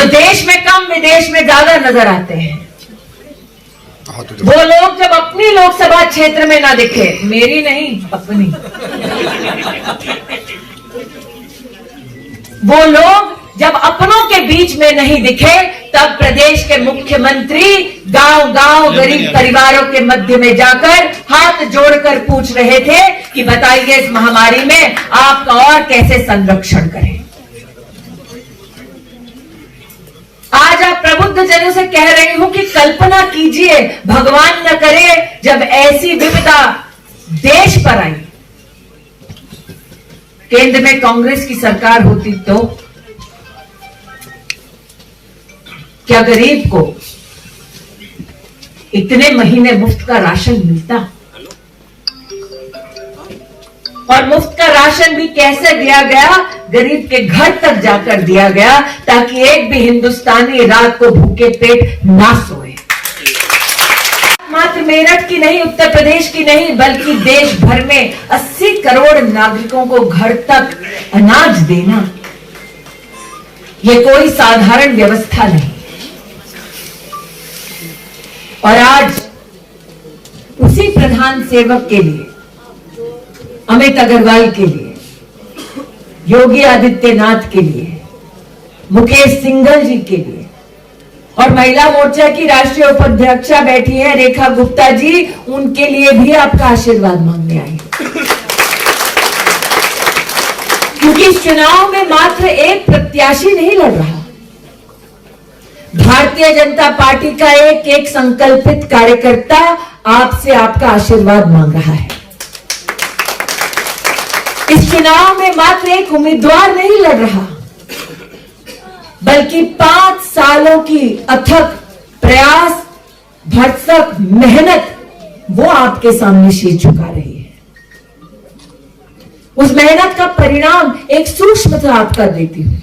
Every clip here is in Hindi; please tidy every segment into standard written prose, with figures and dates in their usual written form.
जो देश में कम विदेश में ज्यादा नजर आते हैं, वो लोग जब अपनी लोकसभा क्षेत्र में ना दिखे, मेरी नहीं अपनी, वो लोग जब अपनों के बीच में नहीं दिखे, तब प्रदेश के मुख्यमंत्री गांव-गांव गरीब परिवारों के मध्य में जाकर हाथ जोड़कर पूछ रहे थे कि बताइए इस महामारी में आपका और कैसे संरक्षण करें। आज आप प्रबुद्ध जनों से कह रही हूं कि कल्पना कीजिए, भगवान न करे जब ऐसी विपदा देश पर आई, केंद्र में कांग्रेस की सरकार होती तो क्या गरीब को इतने महीने मुफ्त का राशन मिलता? और मुफ्त का राशन भी कैसे दिया गया? गरीब के घर तक जाकर दिया गया, ताकि एक भी हिंदुस्तानी रात को भूखे पेट ना सोए। मात्र मेरठ की नहीं, उत्तर प्रदेश की नहीं, बल्कि देश भर में 80 करोड़ नागरिकों को घर तक अनाज देना, यह कोई साधारण व्यवस्था नहीं। और आज उसी प्रधान सेवक के लिए, अमित अग्रवाल के लिए, योगी आदित्यनाथ के लिए, मुकेश सिंघल जी के लिए, और महिला मोर्चा की राष्ट्रीय उपाध्यक्षा बैठी है रेखा गुप्ता जी, उनके लिए भी आपका आशीर्वाद मांगने आई। क्योंकि इस चुनाव में मात्र एक प्रत्याशी नहीं लड़ रहा, भारतीय जनता पार्टी का एक एक संकल्पित कार्यकर्ता आपसे आपका आशीर्वाद मांग रहा है। इस चुनाव में मात्र एक उम्मीदवार नहीं लड़ रहा, बल्कि 5 सालों की अथक प्रयास, भरसक मेहनत, वो आपके सामने शीश झुका रही है। उस मेहनत का परिणाम एक सूक्ष्मता आपका देती हूं।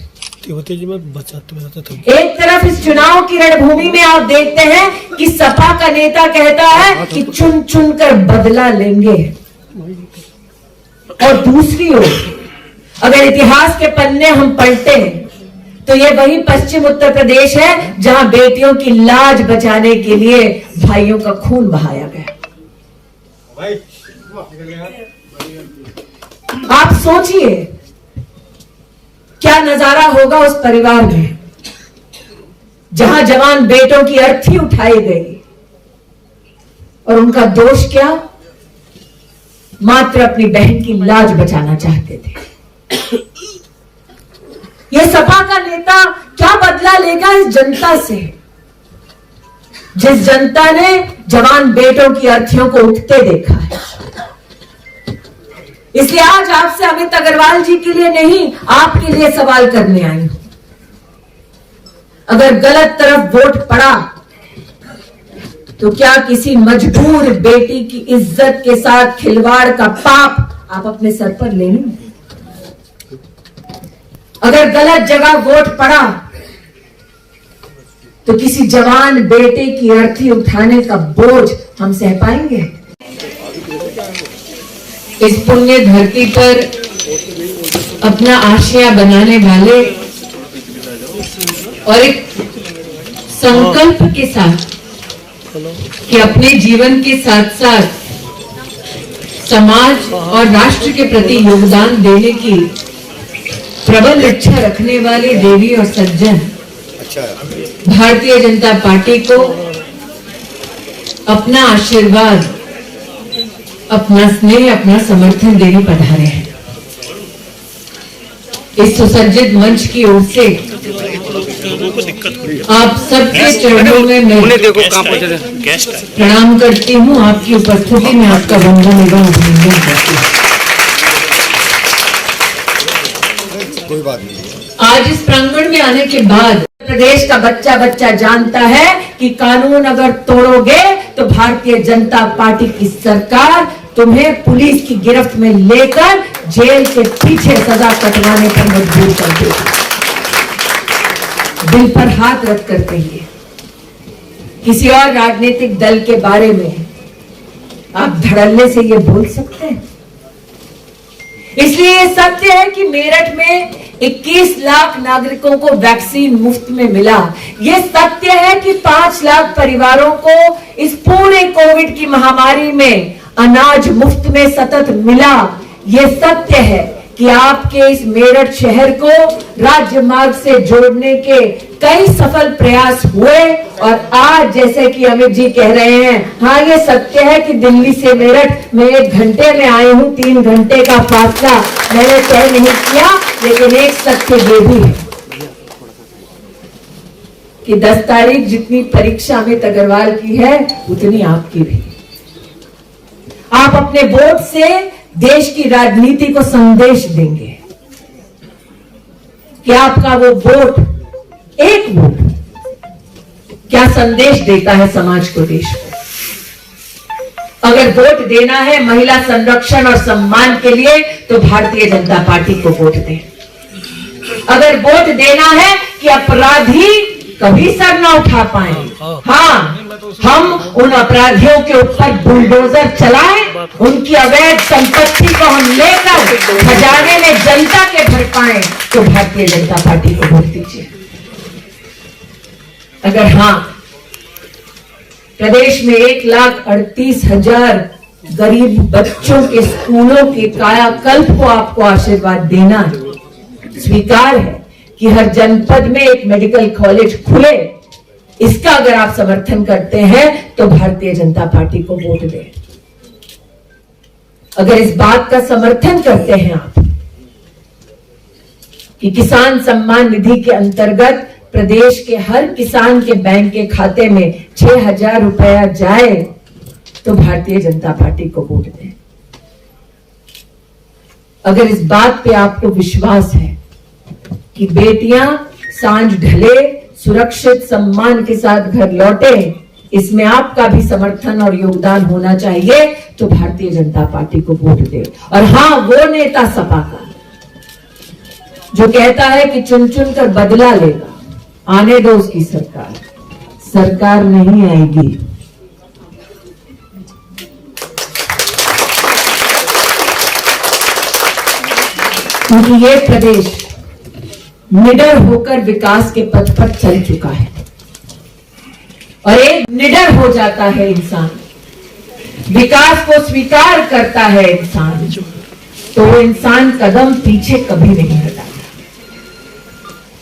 एक तरफ इस चुनाव की रणभूमि में आप देखते हैं कि सपा का नेता कहता है कि चुन चुन कर बदला लेंगे, और दूसरी ओर अगर इतिहास के पन्ने हम पलटे तो ये वही पश्चिम उत्तर प्रदेश है जहां बेटियों की लाज बचाने के लिए भाइयों का खून बहाया गया। आप सोचिए क्या नजारा होगा उस परिवार में जहां जवान बेटों की अर्थी उठाई गई, और उनका दोष क्या? मात्र अपनी बहन की लाज बचाना चाहते थे। यह सपा का नेता क्या बदला लेगा इस जनता से, जिस जनता ने जवान बेटों की अर्थियों को उठते देखा है? इसलिए आज आपसे अमित अग्रवाल जी के लिए नहीं, आपके लिए सवाल करने आई हूं। अगर गलत तरफ वोट पड़ा तो क्या किसी मजबूर बेटी की इज्जत के साथ खिलवाड़ का पाप आप अपने सर पर ले लेंगे? अगर गलत जगह वोट पड़ा तो किसी जवान बेटे की अर्थी उठाने का बोझ हम सह पाएंगे? इस पुण्य धरती पर अपना आशिया बनाने वाले और एक संकल्प के साथ कि अपने जीवन के साथ साथ समाज और राष्ट्र के प्रति योगदान देने की प्रबल इच्छा रखने वाले देवी और सज्जन भारतीय जनता पार्टी को अपना आशीर्वाद, अपना स्नेह, अपना समर्थन देने पधारे हैं। इस सुसज्जित मंच की ओर से आप सबके चरणों में मैं प्रणाम करती हूँ। आपकी उपस्थिति में आपका वंदन एवं अभिनंदन करती हूँ। कोई बात नहीं। आज इस प्रांगण में आने के बाद प्रदेश का बच्चा बच्चा जानता है कि कानून अगर तोड़ोगे तो भारतीय जनता पार्टी की सरकार तुम्हें पुलिस की गिरफ्त में लेकर जेल के पीछे सजा कटवाने पर मजबूर कर देगी। दिल पर हाथ रख कर कहिए, किसी और राजनीतिक दल के बारे में आप धड़ल्ले से ये बोल सकते हैं? इसलिए ये सत्य है कि मेरठ में 21 लाख नागरिकों को वैक्सीन मुफ्त में मिला। ये सत्य है कि 5 लाख परिवारों को इस पूरे कोविड की महामारी में अनाज मुफ्त में सतत मिला। ये सत्य है कि आपके इस मेरठ शहर को राज्य मार्ग से जोड़ने के कई सफल प्रयास हुए और आज जैसे कि अमित जी कह रहे हैं, हाँ ये सत्य है कि दिल्ली से मेरठ में 1 घंटे में आई हूं, 3 घंटे का फासला मैंने तय नहीं किया। लेकिन एक सत्य ये भी है कि 10 तारीख जितनी परीक्षा अमित अग्रवाल की है उतनी आपकी भी। आप अपने वोट से देश की राजनीति को संदेश देंगे कि आपका वो वोट, एक वोट क्या संदेश देता है समाज को, देश को। अगर वोट देना है महिला संरक्षण और सम्मान के लिए तो भारतीय जनता पार्टी को वोट दें। अगर वोट देना है कि अपराधी कभी सर ना उठा पाए, हाँ हम उन अपराधियों के ऊपर बुलडोजर चलाएं, उनकी अवैध संपत्ति को हम लेकर खजाने में जनता के भर पाएं, तो भारतीय जनता पार्टी को वोट दीजिए। अगर हाँ प्रदेश में 1,38,000 गरीब बच्चों के स्कूलों के कायाकल्प को आपको आशीर्वाद देना है, स्वीकार है कि हर जनपद में एक मेडिकल कॉलेज खुले, इसका अगर आप समर्थन करते हैं तो भारतीय जनता पार्टी को वोट दें। अगर इस बात का समर्थन करते हैं आप कि किसान सम्मान निधि के अंतर्गत प्रदेश के हर किसान के बैंक के खाते में 6,000 रुपया जाए, तो भारतीय जनता पार्टी को वोट दें। अगर इस बात पे आपको विश्वास है कि बेटियां सांझ ढले सुरक्षित सम्मान के साथ घर लौटे, इसमें आपका भी समर्थन और योगदान होना चाहिए, तो भारतीय जनता पार्टी को वोट दे। और हाँ, वो नेता सपा का जो कहता है कि चुन चुन कर बदला लेगा, आने दो उसकी सरकार, सरकार नहीं आएगी। क्योंकि ये प्रदेश निडर होकर विकास के पथ पर चल चुका है और एक निडर हो जाता है इंसान, विकास को स्वीकार करता है इंसान, तो वो इंसान कदम पीछे कभी नहीं हटाता।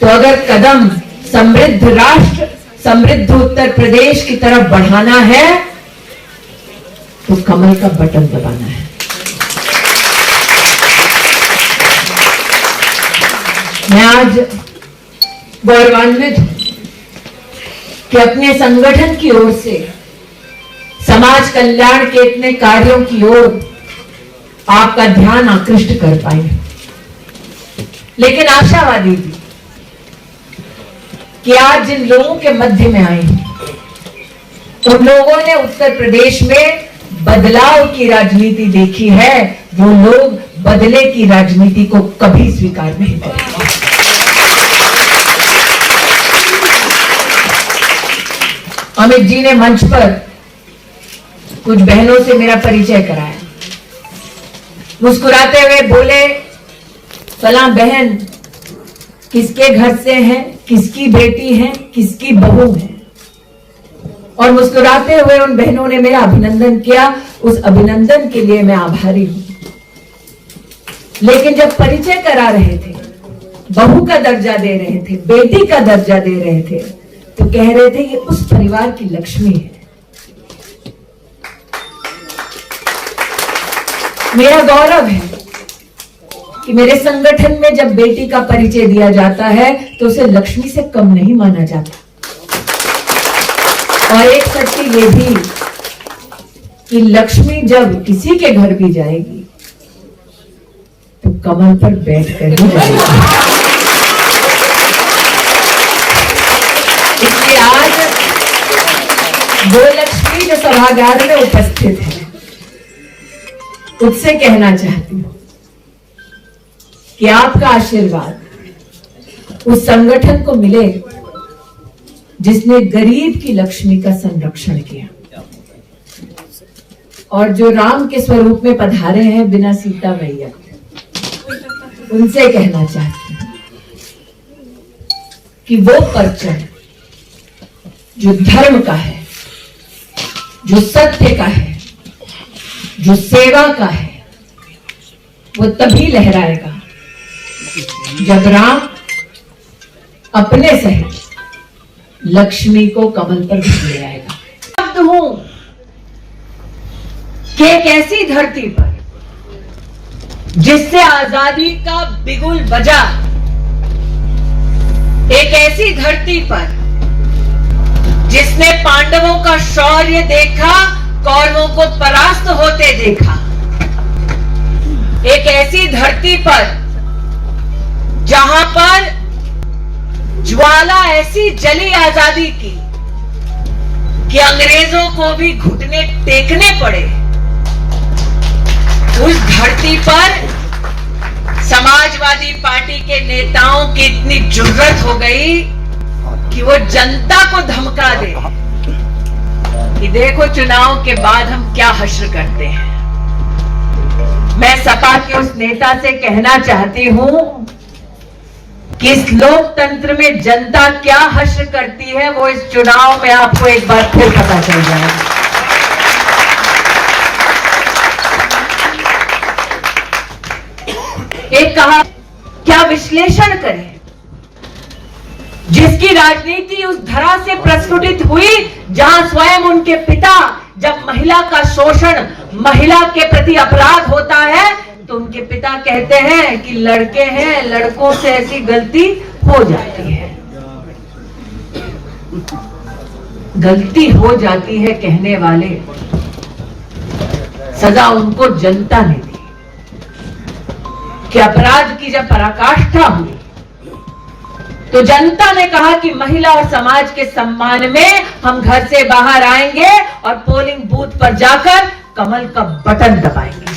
तो अगर कदम समृद्ध राष्ट्र, समृद्ध उत्तर प्रदेश की तरफ बढ़ाना है तो कमल का बटन दबाना है। मैं आज गौरवान्वित हूं कि अपने संगठन की ओर से समाज कल्याण के इतने कार्यों की ओर आपका ध्यान आकृष्ट कर पाए, लेकिन आशावादी भी कि आज जिन लोगों के मध्य में आए उन लोगों ने उत्तर प्रदेश में बदलाव की राजनीति देखी है, वो लोग बदले की राजनीति को कभी स्वीकार नहीं करेंगे। अमित जी ने मंच पर कुछ बहनों से मेरा परिचय कराया, मुस्कुराते हुए बोले, फलां बहन किसके घर से है, किसकी बेटी है, किसकी बहू है, और मुस्कुराते हुए उन बहनों ने मेरा अभिनंदन किया। उस अभिनंदन के लिए मैं आभारी हूं। लेकिन जब परिचय करा रहे थे, बहू का दर्जा दे रहे थे, बेटी का दर्जा दे रहे थे, तो कह रहे थे ये उस परिवार की लक्ष्मी है। मेरा गौरव है कि मेरे संगठन में जब बेटी का परिचय दिया जाता है तो उसे लक्ष्मी से कम नहीं माना जाता। और एक सत्य ये भी कि लक्ष्मी जब किसी के घर भी जाएगी तो कमल पर बैठकर ही जाएगी। इसलिए आज वो लक्ष्मी जो सभागार में उपस्थित है, उससे कहना चाहती हूं कि आपका आशीर्वाद उस संगठन को मिले जिसने गरीब की लक्ष्मी का संरक्षण किया और जो राम के स्वरूप में पधारे हैं बिना सीता मैया के। उनसे कहना चाहती हूं कि वो परचम जो धर्म का है, जो सत्य का है, जो सेवा का है, वो तभी लहराएगा जब राम अपने सहित लक्ष्मी को कमल पर ले आएगा। शब्द हूं कि एक ऐसी धरती पर जिससे आजादी का बिगुल बजा, एक ऐसी धरती पर जिसने पांडवों का शौर्य देखा, कौरवों को परास्त होते देखा, एक ऐसी धरती पर जहां पर ज्वाला ऐसी जली आजादी की कि अंग्रेजों को भी घुटने टेकने पड़े, उस धरती पर समाजवादी पार्टी के नेताओं की इतनी जुर्रत हो गई कि वो जनता को धमका दे कि देखो चुनाव के बाद हम क्या हश्र करते हैं। मैं सपा के उस नेता से कहना चाहती हूं कि इस लोकतंत्र में जनता क्या हश्र करती है वो इस चुनाव में आपको एक बार फिर पता चल जाएगा। एक कहा क्या विश्लेषण करें, जिसकी राजनीति उस धरा से प्रस्फुटित हुई जहां स्वयं उनके पिता जब महिला का शोषण, महिला के प्रति अपराध होता है तो उनके पिता कहते हैं कि लड़के हैं, लड़कों से ऐसी गलती हो जाती है। गलती हो जाती है कहने वाले, सजा उनको जनता ने दी कि अपराध की जब पराकाष्ठा हुई तो जनता ने कहा कि महिला और समाज के सम्मान में हम घर से बाहर आएंगे और पोलिंग बूथ पर जाकर कमल का बटन दबाएंगे।